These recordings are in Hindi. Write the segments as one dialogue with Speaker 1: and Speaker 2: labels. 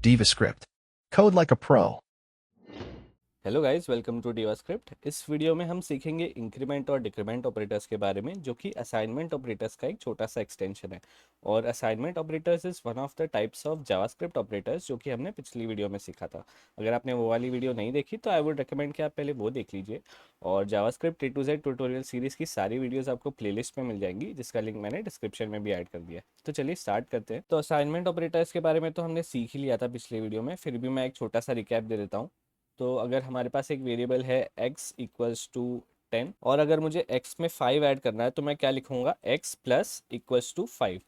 Speaker 1: DivaScript. Code like a pro.
Speaker 2: Hello guys, welcome to JavaScript. इस वीडियो में हम सीखेंगे इंक्रीमेंट और डिक्रीमेंट ऑपरेटर्स के बारे में, जो कि असाइनमेंट ऑपरेटर्स का एक छोटा सा एक्सटेंशन है। और assignment operators is one of the types of JavaScript operators, जो कि हमने पिछली वीडियो में सीखा था। अगर आपने वो वाली वीडियो नहीं देखी तो आई वुड रिकमेंड कि आप पहले वो देख लीजिए। और JavaScript A to Z tutorial series की सारी वीडियोज़ आपको प्लेलिस्ट में मिल जाएंगी, जिसका लिंक मैंने डिस्क्रिप्शन में भी ऐड कर दिया है। तो चलिए स्टार्ट करते हैं। तो असाइनमेंट ऑपरेटर्स के बारे में तो हमने सीख ही लिया था पिछले वीडियो में, फिर भी मैं एक छोटा सा रिकैप दे देता हूँ। तो अगर हमारे पास एक वेरिएबल है x इक्वल्स टू 10, और अगर मुझे x में 5 ऐड करना है तो मैं क्या लिखूंगा, x plus equals to 5।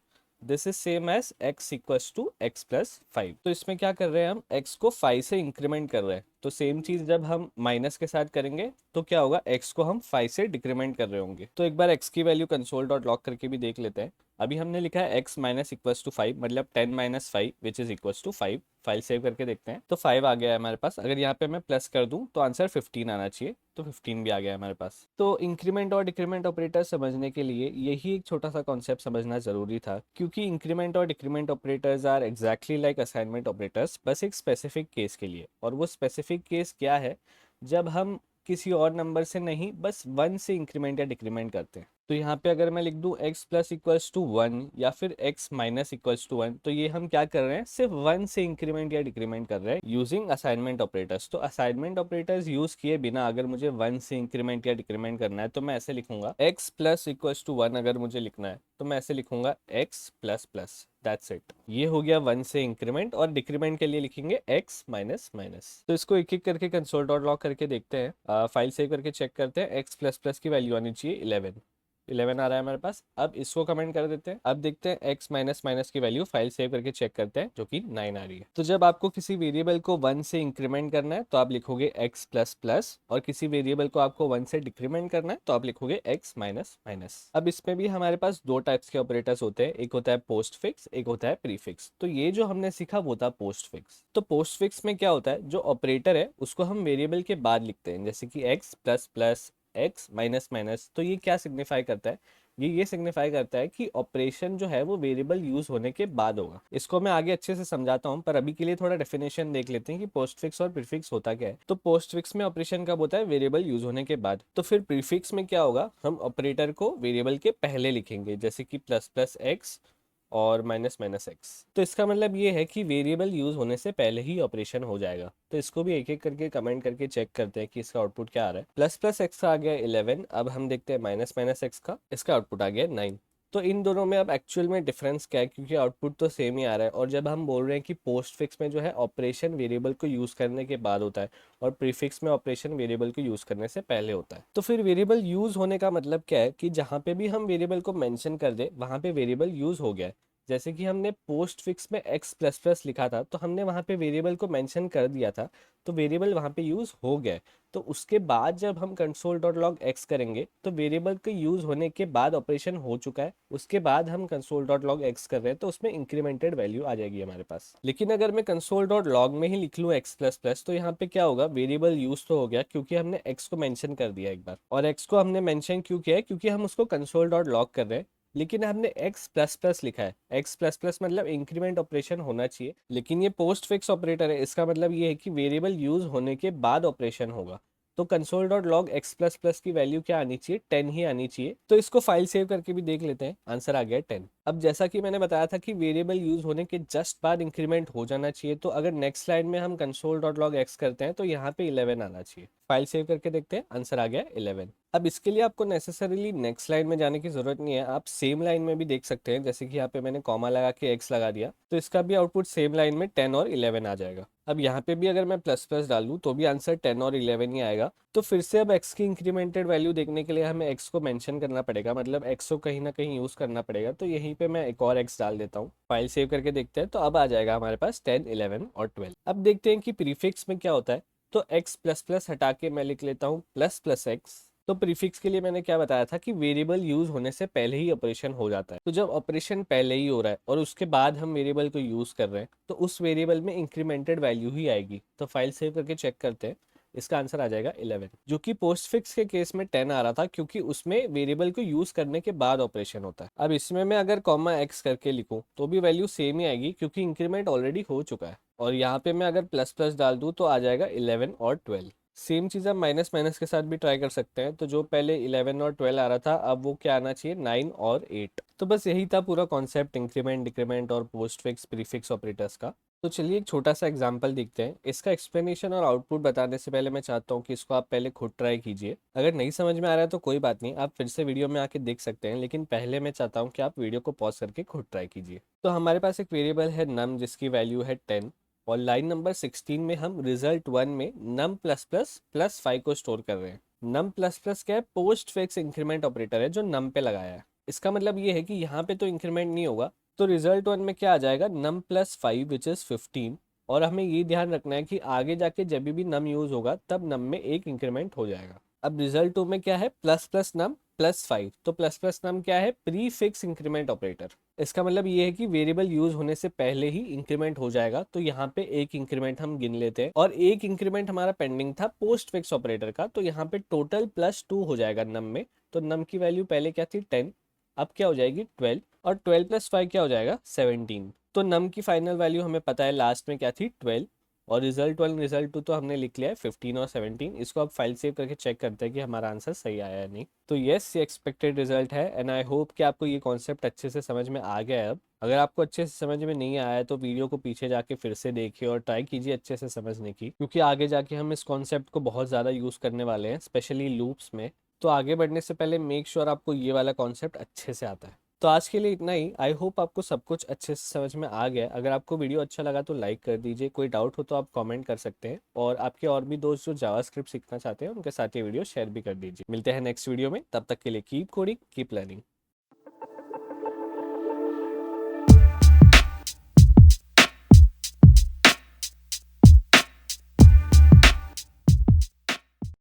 Speaker 2: This is same as x equals to x plus 5। तो इसमें क्या कर रहे हैं, हम x को 5 से इंक्रीमेंट कर रहे हैं। तो सेम चीज जब हम माइनस के साथ करेंगे तो क्या होगा, x को हम 5 से डिक्रीमेंट कर रहे होंगे। तो एक बार x की वैल्यू कंसोल डॉट लॉग करके भी देख लेते हैं। अभी हमने लिखा है x माइनस इक्वल्स टू 5, मतलब 10 minus 5 which is equals to 5। File save करके देखते हैं तो 5 आ गया है हमारे पास। अगर यहाँ पे मैं प्लस कर दूं तो आंसर 15 आना चाहिए, तो 15 भी आ गया है हमारे पास। तो इंक्रीमेंट और डिक्रीमेंट ऑपरेटर समझने के लिए यही एक छोटा सा कॉन्सेप्ट समझना जरूरी था, क्योंकि इंक्रीमेंट और decrement operators are exactly like assignment operators, बस एक स्पेसिफिक केस के लिए। और वो स्पेसिफिक केस क्या है, जब हम किसी और नंबर से नहीं, बस 1 से इंक्रीमेंट या डिक्रीमेंट करते हैं। तो यहाँ पे अगर मैं लिख दूं x प्लस इक्वल्स टू 1 या फिर x माइनस इक्वल्स टू 1, तो ये हम क्या कर रहे हैं, सिर्फ 1 से इंक्रीमेंट या डिक्रीमेंट कर रहे हैं यूजिंग असाइनमेंट ऑपरेटर्स। तो असाइनमेंट ऑपरेटर्स यूज किए बिना अगर मुझे 1 से इंक्रीमेंट या डिक्रीमेंट करना है तो मैं ऐसे लिखूंगा, x प्लस इक्वल्स टू 1 अगर मुझे लिखना है तो मैं ऐसे लिखूंगा x plus plus. That's it. ये हो गया 1 से इंक्रीमेंट, और डिक्रीमेंट के लिए लिखेंगे x माइनस माइनस। तो इसको एक एक करके कंसोल डॉट लॉग करके देखते हैं। फाइल सेव करके चेक करते हैं। x प्लस प्लस की वैल्यू आनी चाहिए 11 आ रहा है हमारे पास। अब इसको कमेंट कर देते हैं। अब देखते हैं x माइनस माइनस की वैल्यू, फाइल सेव करके चेक करते हैं, जो कि 9 आ रही है। तो जब आपको किसी वेरिएबल को 1 से इंक्रीमेंट करना है तो आप लिखोगे x प्लस प्लस, और किसी वेरिएबल को आपको 1 से डिक्रीमेंट करना है तो आप लिखोगे x माइनस माइनस। अब इसमें भी हमारे पास दो टाइप्स के ऑपरेटर्स होते हैं, एक होता है पोस्ट फिक्स, एक होता है प्रीफिक्स। तो ये जो हमने सीखा वो था पोस्ट फिक्स। तो पोस्ट फिक्स में क्या होता है, जो ऑपरेटर है उसको हम वेरिएबल के बाद लिखते हैं, जैसे कि x plus plus x minus minus. तो ये क्या सिग्निफाई करता है, ये सिग्निफाई करता है कि ऑपरेशन जो है वो वेरिएबल यूज होने के बाद होगा। इसको मैं आगे अच्छे से समझाता हूँ, पर अभी के लिए थोड़ा डेफिनेशन देख लेते हैं कि पोस्ट फिक्स और प्रीफिक्स होता क्या है। तो पोस्ट फिक्स में ऑपरेशन कब होता है, वेरिएबल यूज होने के बाद। तो फिर प्रीफिक्स में क्या होगा, हम ऑपरेटर को वेरिएबल के पहले लिखेंगे, जैसे कि प्लस प्लस एक्स और माइनस माइनस एक्स। तो इसका मतलब ये है कि वेरिएबल यूज होने से पहले ही ऑपरेशन हो जाएगा। तो इसको भी एक एक करके कमेंट करके चेक करते हैं कि इसका आउटपुट क्या आ रहा है। प्लस प्लस एक्स का आ गया 11। अब हम देखते हैं माइनस माइनस एक्स का, इसका आउटपुट आ गया 9। तो इन दोनों में अब एक्चुअल में डिफरेंस क्या है, क्योंकि आउटपुट तो सेम ही आ रहा है। और जब हम बोल रहे हैं कि पोस्ट फिक्स में जो है ऑपरेशन वेरिएबल को यूज करने के बाद होता है, और प्रीफिक्स में ऑपरेशन वेरिएबल को यूज करने से पहले होता है। तो फिर वेरिएबल यूज होने का मतलब क्या है, कि जहां पे भी हम वेरिएबल को मेंशन कर दे वहां पे वेरिएबल यूज हो गया है। जैसे कि हमने पोस्ट फिक्स में x प्लस प्लस लिखा था, तो हमने वहां पे वेरिएबल को मेंशन कर दिया था, तो वेरिएबल वहां पे यूज हो गया है। तो उसके बाद जब हम कंसोल डॉट लॉग एक्स करेंगे तो वेरिएबल के यूज होने के बाद ऑपरेशन हो चुका है, उसके बाद हम कंसोल डॉट लॉग एक्स कर रहे हैं, तो उसमें इंक्रीमेंटेड वैल्यू आ जाएगी हमारे पास। लेकिन अगर मैं कंसोल डॉट लॉग में ही लिख लूँ एक्स प्लस प्लस, तो यहाँ पे क्या होगा, वेरिएबल यूज तो हो गया क्योंकि हमने एक्स को मेंशन कर दिया एक बार। और एक्स को हमने मेंशन क्यों किया है, क्योंकि हम उसको कंसोल डॉट लॉग कर रहे हैं। लेकिन हमने x प्लस प्लस लिखा है, x प्लस प्लस मतलब इंक्रीमेंट ऑपरेशन होना चाहिए, लेकिन ये पोस्ट फिक्स ऑपरेटर है। इसका मतलब ये है कि वेरिएबल यूज होने के बाद ऑपरेशन होगा। तो console dot log x plus plus की वैल्यू क्या आनी चाहिए, 10 ही आनी चाहिए। तो इसको फाइल सेव करके भी देख लेते हैं, आंसर आ गया 10। अब जैसा कि मैंने बताया था कि वेरिएबल यूज होने के जस्ट बाद इंक्रीमेंट हो जाना चाहिए, तो अगर नेक्स्ट लाइन में हम कंसोल डॉट लॉग एक्स करते हैं तो यहाँ पे 11 आना चाहिए। फाइल सेव करके देखते हैं, आंसर आ गया 11। अब इसके लिए आपको नेसेसरीली नेक्स्ट लाइन में जाने की जरूरत नहीं है, आप सेम लाइन में भी देख सकते हैं। जैसे कि यहाँ पे मैंने कॉमा लगा के x लगा दिया, तो इसका भी आउटपुट सेम लाइन में 10 और 11 आ जाएगा। अब यहाँ पे भी अगर मैं प्लस प्लस डालूँ तो भी आंसर 10 और 11 ही आएगा। तो फिर से अब x की इंक्रीमेंटेड वैल्यू देखने के लिए हमें x को मेंशन करना पड़ेगा, मतलब x को कहीं ना कहीं यूज करना पड़ेगा। तो यहीं पे मैं एक और x डाल देता हूँ। फाइल सेव करके देखते हैं, तो अब आ जाएगा हमारे पास 10, 11 और 12। अब देखते हैं कि प्रीफिक्स में क्या होता है। तो x प्लस प्लस हटा के मैं लिख लेता हूँ प्लस प्लस एक्स। तो प्रीफिक्स के लिए मैंने क्या बताया था कि वेरिएबल यूज होने से पहले ही ऑपरेशन हो जाता है। तो जब ऑपरेशन पहले ही हो रहा है और उसके बाद हम वेरिएबल को यूज कर रहे हैं, तो उस वेरिएबल में इंक्रीमेंटेड वैल्यू ही आएगी। तो फाइल सेव करके चेक करते हैं, इसका आंसर आ जाएगा 11, जो कि पोस्ट फिक्स के केस में 10 आ रहा था क्योंकि उसमें वेरिएबल को यूज करने के बाद ऑपरेशन होता है। अब इसमें मैं अगर कॉमा एक्स करके लिखूं तो भी वैल्यू सेम ही आएगी क्योंकि इंक्रीमेंट ऑलरेडी हो चुका है। और यहाँ पे मैं अगर प्लस प्लस डाल दूं तो आ जाएगा 11 और 12। सेम चीज़ आप माइनस माइनस के साथ भी ट्राई कर सकते हैं। तो जो पहले 11 और 12 आ रहा था अब वो क्या आना चाहिए, 9 और 8। तो बस यही था पूरा कॉन्सेप्ट इंक्रीमेंट, डिक्रीमेंट और पोस्ट फिक्स प्रीफिक्स ऑपरेटर्स का। तो चलिए एक छोटा सा एग्जांपल देखते हैं। इसका एक्सप्लेनेशन और आउटपुट बताने से पहले मैं चाहता हूँ कि इसको आप पहले खुद ट्राई कीजिए। अगर नहीं समझ में आ रहा है तो कोई बात नहीं, आप फिर से वीडियो में आके देख सकते हैं, लेकिन पहले मैं चाहता हूँ कि आप वीडियो को पॉज करके खुद ट्राई कीजिए। तो हमारे पास एक वेरिएबल है नम जिसकी वैल्यू है 10, और लाइन नंबर 16 में हम रिजल्ट 1 में नम प्लस प्लस प्लस 5 को स्टोर कर रहे हैं। नम प्लस प्लस क्या है, पोस्ट फिक्स इंक्रीमेंट ऑपरेटर है जो नम पे लगाया है। इसका मतलब ये है कि यहाँ पे तो इंक्रीमेंट नहीं होगा, तो रिजल्ट 1 में क्या आ जाएगा, नम प्लस 5 विच इज 15। और हमें ये ध्यान रखना है कि आगे जाके जब भी नम यूज होगा तब नम में एक इंक्रीमेंट हो जाएगा। अब रिजल्ट 2 में क्या है, प्लस प्लस नम प्लस 5, तो प्लस प्लस नम क्या है, प्री फिक्स इंक्रीमेंट ऑपरेटर। इसका मतलब ये है कि वेरिएबल यूज होने से पहले ही इंक्रीमेंट हो जाएगा। तो यहाँ पे एक इंक्रीमेंट हम गिन लेते हैं, और एक इंक्रीमेंट हमारा पेंडिंग था पोस्ट फिक्स ऑपरेटर का, तो यहाँ पे टोटल +2 हो जाएगा नम में। तो नम की वैल्यू पहले क्या थी, 10, अब क्या हो जाएगी 12, और 12 + 5 क्या हो जाएगा 17। तो नम की फाइनल वैल्यू हमें पता है लास्ट में क्या थी 12, और रिजल्ट 1 रिजल्ट 2 तो हमने लिख लिया है 15 और 17। इसको अब फाइल सेव करके चेक करते हैं कि हमारा आंसर सही आया या नहीं। तो यस, ये एक्सपेक्टेड रिजल्ट है, एंड आई होप कि आपको ये कॉन्सेप्ट अच्छे से समझ में आ गया है। अब अगर आपको अच्छे से समझ में नहीं आया है तो वीडियो को पीछे जाके फिर से देखिए और ट्राई कीजिए अच्छे से समझने की, क्योंकि आगे जाके हम इस कॉन्सेप्ट को बहुत ज़्यादा यूज़ करने वाले हैं, स्पेशली लूप्स में। तो आगे बढ़ने से पहले मेक श्योर आपको ये वाला कॉन्सेप्ट अच्छे से आता है। तो आज के लिए इतना ही। आई होप आपको सब कुछ अच्छे से समझ में आ गया। अगर आपको वीडियो अच्छा लगा तो लाइक कर दीजिए, कोई डाउट हो तो आप कमेंट कर सकते हैं, और आपके और भी दोस्त जो जावास्क्रिप्ट सीखना चाहते हैं उनके साथ ये वीडियो शेयर भी कर दीजिए। मिलते हैं नेक्स्ट वीडियो में, तब तक के लिए कीप कोडिंग कीप लर्निंग।